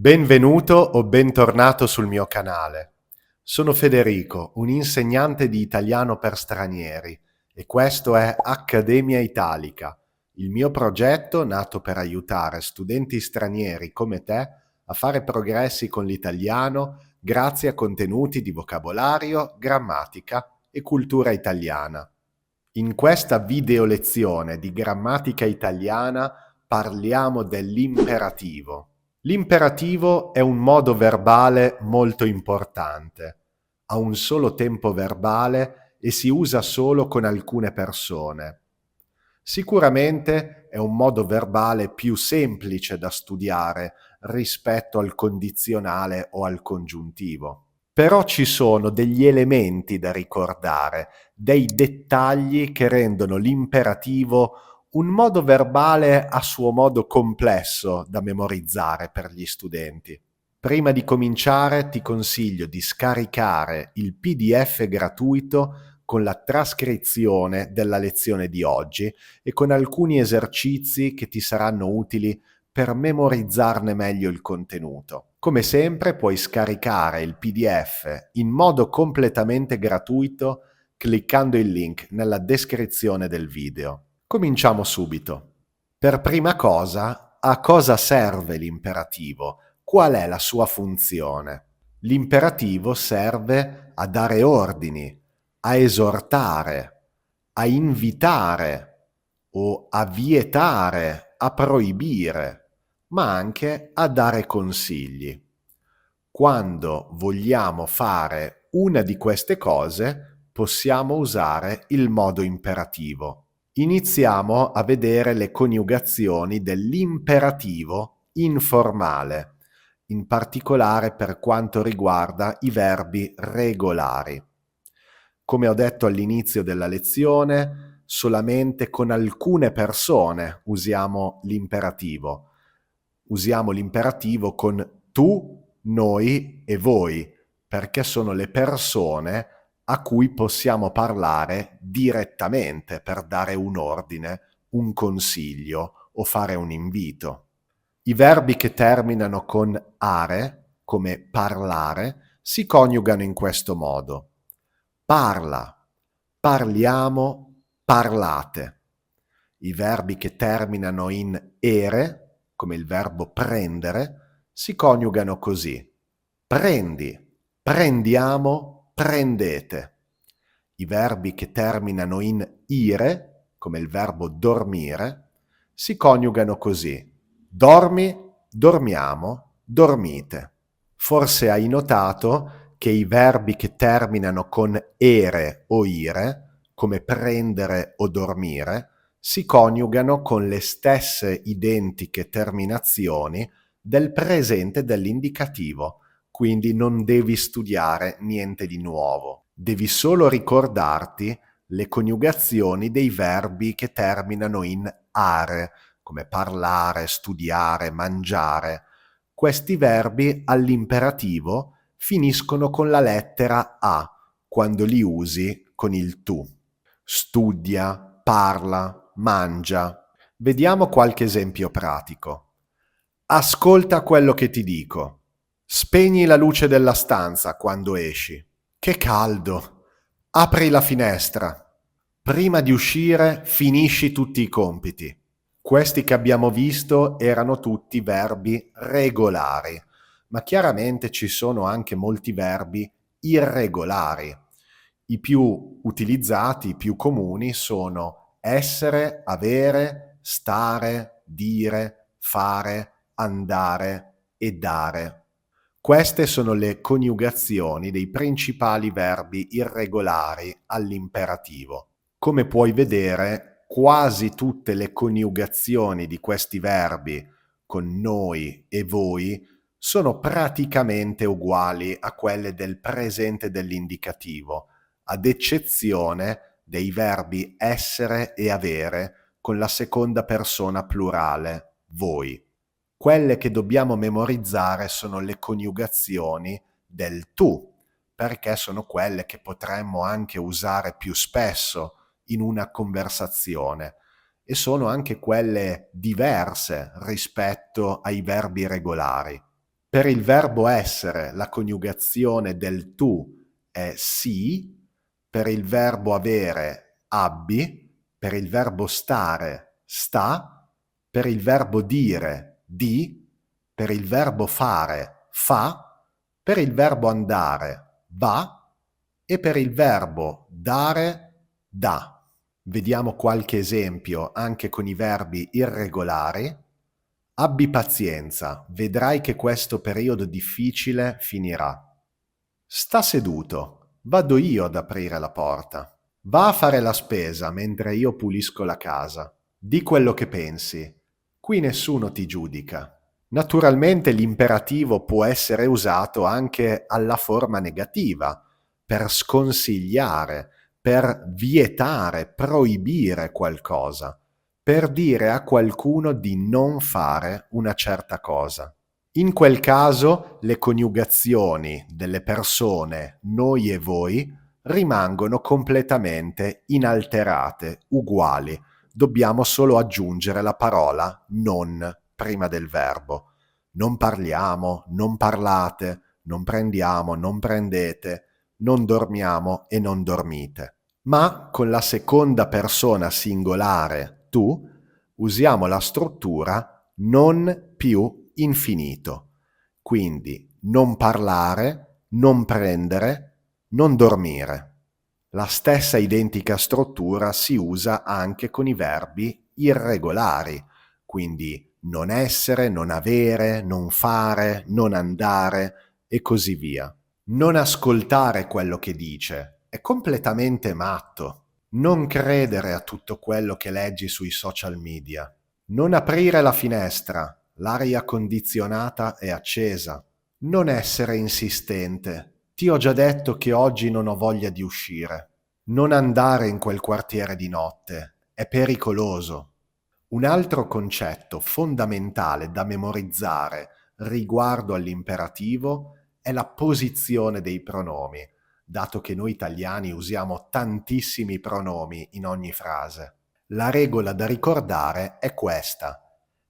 Benvenuto o bentornato sul mio canale. Sono Federico, un insegnante di italiano per stranieri e questo è Accademia Italica, il mio progetto nato per aiutare studenti stranieri come te a fare progressi con l'italiano grazie a contenuti di vocabolario, grammatica e cultura italiana. In questa video lezione di grammatica italiana parliamo dell'imperativo. L'imperativo è un modo verbale molto importante. Ha un solo tempo verbale e si usa solo con alcune persone. Sicuramente è un modo verbale più semplice da studiare rispetto al condizionale o al congiuntivo. Però ci sono degli elementi da ricordare, dei dettagli che rendono l'imperativo un modo verbale a suo modo complesso da memorizzare per gli studenti. Prima di cominciare ti consiglio di scaricare il PDF gratuito con la trascrizione della lezione di oggi e con alcuni esercizi che ti saranno utili per memorizzarne meglio il contenuto. Come sempre puoi scaricare il PDF in modo completamente gratuito cliccando il link nella descrizione del video. Cominciamo subito. Per prima cosa, a cosa serve l'imperativo? Qual è la sua funzione? L'imperativo serve a dare ordini, a esortare, a invitare o a vietare, a proibire, ma anche a dare consigli. Quando vogliamo fare una di queste cose, possiamo usare il modo imperativo. Iniziamo a vedere le coniugazioni dell'imperativo informale, in particolare per quanto riguarda i verbi regolari. Come ho detto all'inizio della lezione, solamente con alcune persone usiamo l'imperativo. Usiamo l'imperativo con tu, noi e voi, perché sono le persone a cui possiamo parlare direttamente per dare un ordine, un consiglio o fare un invito. I verbi che terminano con are, come parlare, si coniugano in questo modo. Parla, parliamo, parlate. I verbi che terminano in ere, come il verbo prendere, si coniugano così. Prendi, prendiamo, prendete. I verbi che terminano in ire, come il verbo dormire, si coniugano così. Dormi, dormiamo, dormite. Forse hai notato che i verbi che terminano con ere o ire, come prendere o dormire, si coniugano con le stesse identiche terminazioni del presente dell'indicativo, quindi non devi studiare niente di nuovo. Devi solo ricordarti le coniugazioni dei verbi che terminano in are, come parlare, studiare, mangiare. Questi verbi all'imperativo finiscono con la lettera A quando li usi con il tu. Studia, parla, mangia. Vediamo qualche esempio pratico. Ascolta quello che ti dico. Spegni la luce della stanza quando esci. Che caldo! Apri la finestra. Prima di uscire, finisci tutti i compiti. Questi che abbiamo visto erano tutti verbi regolari, ma chiaramente ci sono anche molti verbi irregolari. I più utilizzati, i più comuni sono essere, avere, stare, dire, fare, andare e dare. Queste sono le coniugazioni dei principali verbi irregolari all'imperativo. Come puoi vedere, quasi tutte le coniugazioni di questi verbi con noi e voi sono praticamente uguali a quelle del presente dell'indicativo, ad eccezione dei verbi essere e avere con la seconda persona plurale, voi. Quelle che dobbiamo memorizzare sono le coniugazioni del tu, perché sono quelle che potremmo anche usare più spesso in una conversazione e sono anche quelle diverse rispetto ai verbi regolari. Per il verbo essere la coniugazione del tu è si, per il verbo avere abbi, per il verbo stare sta, per il verbo dire di, per il verbo fare fa, per il verbo andare va e per il verbo dare dà. Vediamo qualche esempio anche con i verbi irregolari. Abbi pazienza, vedrai che questo periodo difficile finirà. Sta seduto, vado io ad aprire la porta. Va a fare la spesa mentre io pulisco la casa. Di quello che pensi. Qui nessuno ti giudica. Naturalmente l'imperativo può essere usato anche alla forma negativa, per sconsigliare, per vietare, proibire qualcosa, per dire a qualcuno di non fare una certa cosa. In quel caso le coniugazioni delle persone noi e voi rimangono completamente inalterate, uguali. Dobbiamo solo aggiungere la parola non prima del verbo. Non parliamo, non parlate, non prendiamo, non prendete, non dormiamo e non dormite. Ma con la seconda persona singolare tu usiamo la struttura non più infinito. Quindi non parlare, non prendere, non dormire. La stessa identica struttura si usa anche con i verbi irregolari, quindi non essere, non avere, non fare, non andare e così via. Non ascoltare quello che dice, è completamente matto. Non credere a tutto quello che leggi sui social media. Non aprire la finestra, l'aria condizionata è accesa. Non essere insistente. Ti ho già detto che oggi non ho voglia di uscire. Non andare in quel quartiere di notte, è pericoloso. Un altro concetto fondamentale da memorizzare riguardo all'imperativo è la posizione dei pronomi, dato che noi italiani usiamo tantissimi pronomi in ogni frase. La regola da ricordare è questa.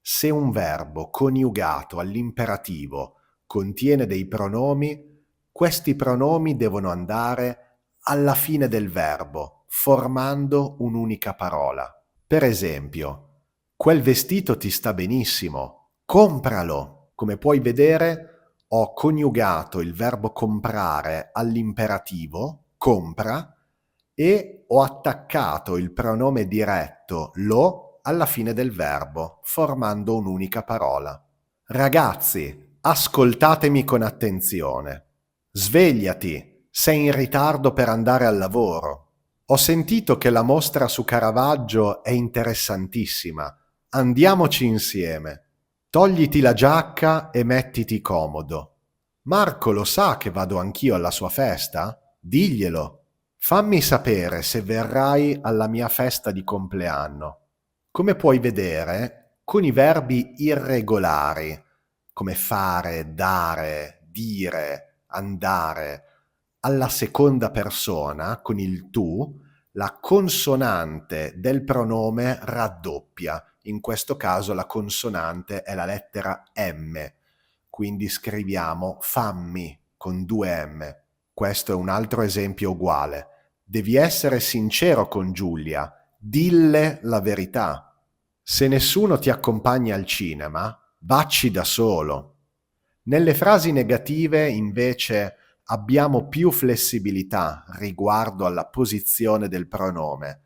Se un verbo coniugato all'imperativo contiene dei pronomi, questi pronomi devono andare alla fine del verbo, formando un'unica parola. Per esempio, quel vestito ti sta benissimo, compralo. Come puoi vedere, ho coniugato il verbo comprare all'imperativo, compra, e ho attaccato il pronome diretto lo alla fine del verbo, formando un'unica parola. Ragazzi, ascoltatemi con attenzione. Svegliati, sei in ritardo per andare al lavoro. Ho sentito che la mostra su Caravaggio è interessantissima. Andiamoci insieme. Togliti la giacca e mettiti comodo. Marco lo sa che vado anch'io alla sua festa? Diglielo. Fammi sapere se verrai alla mia festa di compleanno. Come puoi vedere, con i verbi irregolari, come fare, dare, dire, andare, alla seconda persona, con il tu, la consonante del pronome raddoppia. In questo caso la consonante è la lettera M, quindi scriviamo fammi con due M. Questo è un altro esempio uguale. Devi essere sincero con Giulia, dille la verità. Se nessuno ti accompagna al cinema, vacci da solo. Nelle frasi negative, invece, abbiamo più flessibilità riguardo alla posizione del pronome.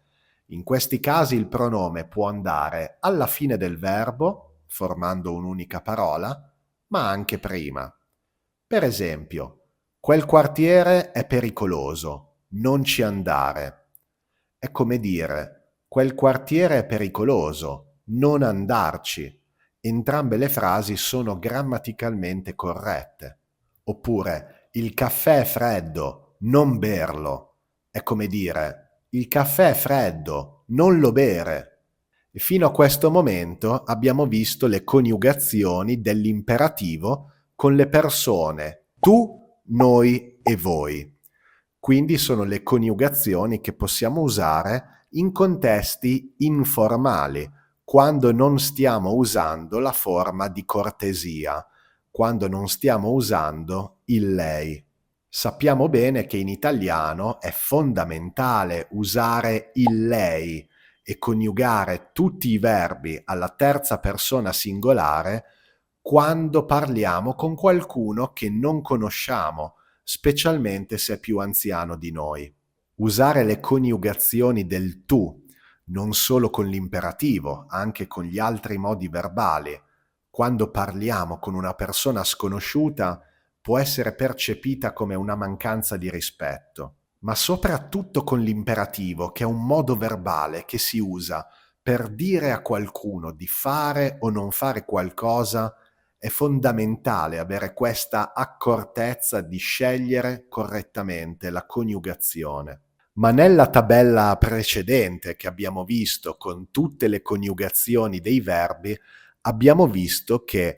In questi casi il pronome può andare alla fine del verbo, formando un'unica parola, ma anche prima. Per esempio, quel quartiere è pericoloso, non ci andare. È come dire, quel quartiere è pericoloso, non andarci. Entrambe le frasi sono grammaticalmente corrette. Oppure, il caffè è freddo, non berlo. È come dire, il caffè è freddo, non lo bere. E fino a questo momento abbiamo visto le coniugazioni dell'imperativo con le persone tu, noi e voi. Quindi sono le coniugazioni che possiamo usare in contesti informali, quando non stiamo usando la forma di cortesia, quando non stiamo usando il lei. Sappiamo bene che in italiano è fondamentale usare il lei e coniugare tutti i verbi alla terza persona singolare quando parliamo con qualcuno che non conosciamo, specialmente se è più anziano di noi. Usare le coniugazioni del tu, non solo con l'imperativo, anche con gli altri modi verbali, quando parliamo con una persona sconosciuta, può essere percepita come una mancanza di rispetto, ma soprattutto con l'imperativo, che è un modo verbale che si usa per dire a qualcuno di fare o non fare qualcosa, è fondamentale avere questa accortezza di scegliere correttamente la coniugazione. Ma nella tabella precedente che abbiamo visto con tutte le coniugazioni dei verbi, abbiamo visto che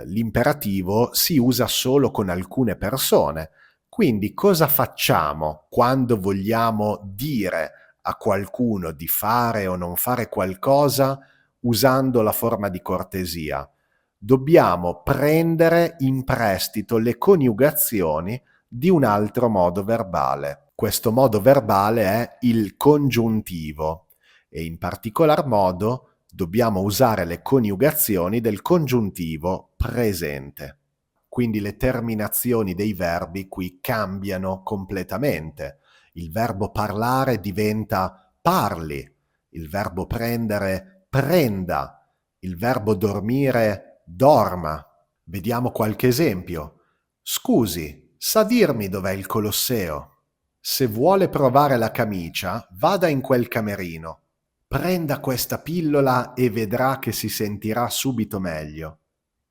l'imperativo si usa solo con alcune persone. Quindi cosa facciamo quando vogliamo dire a qualcuno di fare o non fare qualcosa usando la forma di cortesia? Dobbiamo prendere in prestito le coniugazioni di un altro modo verbale. Questo modo verbale è il congiuntivo e in particolar modo dobbiamo usare le coniugazioni del congiuntivo presente. Quindi le terminazioni dei verbi qui cambiano completamente. Il verbo parlare diventa parli, il verbo prendere prenda, il verbo dormire dorma. Vediamo qualche esempio. Scusi, sa dirmi dov'è il Colosseo? Se vuole provare la camicia, vada in quel camerino. Prenda questa pillola e vedrà che si sentirà subito meglio.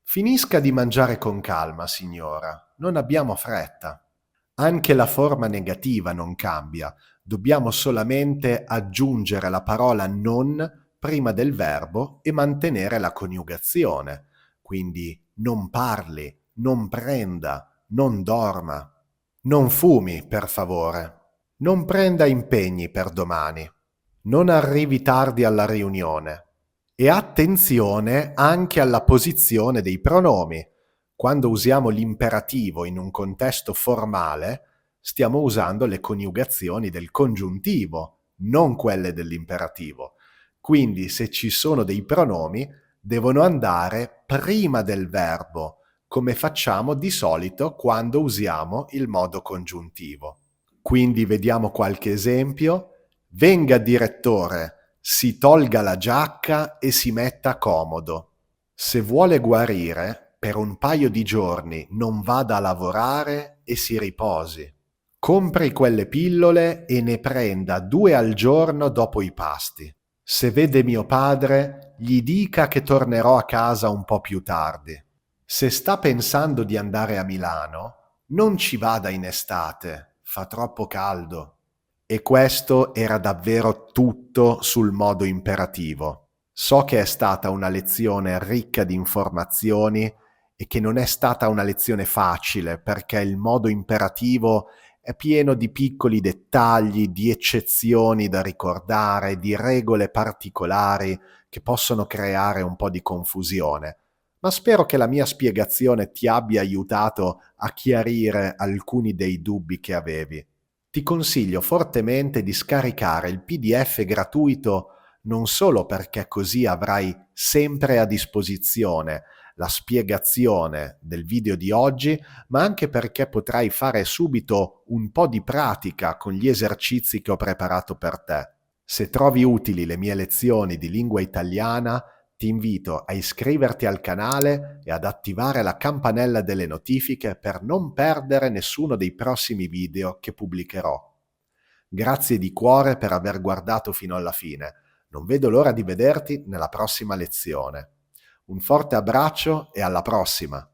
Finisca di mangiare con calma, signora, non abbiamo fretta. Anche la forma negativa non cambia, dobbiamo solamente aggiungere la parola non prima del verbo e mantenere la coniugazione. Quindi non parli, non prenda, non dorma. Non fumi, per favore. Non prenda impegni per domani. Non arrivi tardi alla riunione. E attenzione anche alla posizione dei pronomi. Quando usiamo l'imperativo in un contesto formale, stiamo usando le coniugazioni del congiuntivo, non quelle dell'imperativo. Quindi se ci sono dei pronomi, devono andare prima del verbo, come facciamo di solito quando usiamo il modo congiuntivo. Quindi vediamo qualche esempio. Venga direttore, si tolga la giacca e si metta comodo. Se vuole guarire, per un paio di giorni non vada a lavorare e si riposi. Compri quelle pillole e ne prenda 2 al giorno dopo i pasti. Se vede mio padre, gli dica che tornerò a casa un po' più tardi. Se sta pensando di andare a Milano, non ci vada in estate, fa troppo caldo. E questo era davvero tutto sul modo imperativo. So che è stata una lezione ricca di informazioni e che non è stata una lezione facile perché il modo imperativo è pieno di piccoli dettagli, di eccezioni da ricordare, di regole particolari che possono creare un po' di confusione. Ma spero che la mia spiegazione ti abbia aiutato a chiarire alcuni dei dubbi che avevi. Ti consiglio fortemente di scaricare il PDF gratuito non solo perché così avrai sempre a disposizione la spiegazione del video di oggi, ma anche perché potrai fare subito un po' di pratica con gli esercizi che ho preparato per te. Se trovi utili le mie lezioni di lingua italiana, ti invito a iscriverti al canale e ad attivare la campanella delle notifiche per non perdere nessuno dei prossimi video che pubblicherò. Grazie di cuore per aver guardato fino alla fine. Non vedo l'ora di vederti nella prossima lezione. Un forte abbraccio e alla prossima!